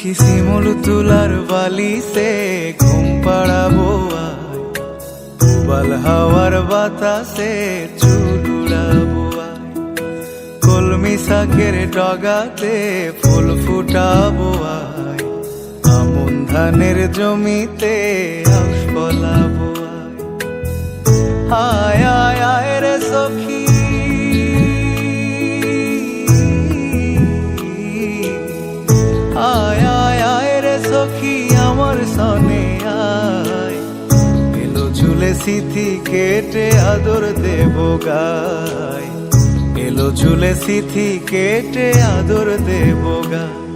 সখী শিমুল তুলার বালিতে ঘুম পাড়াবো আয়, উবাল হাওয়ার বাতাসে চুল উড়াবো আয়, কলমি শাকের ডগাতে ফুল ফুটাবো আয়, আমন ধানের জমিতে আউশ ফলাবো আয়। আয় আয় আয় রে সখী, আয় আয় আয় রে সখী আমার সনে আয়, এলো ঝুলে সিথি কেটে আদর দেব গায়, এলো ঝুলে সিথি কেটে আদর দেব গায়।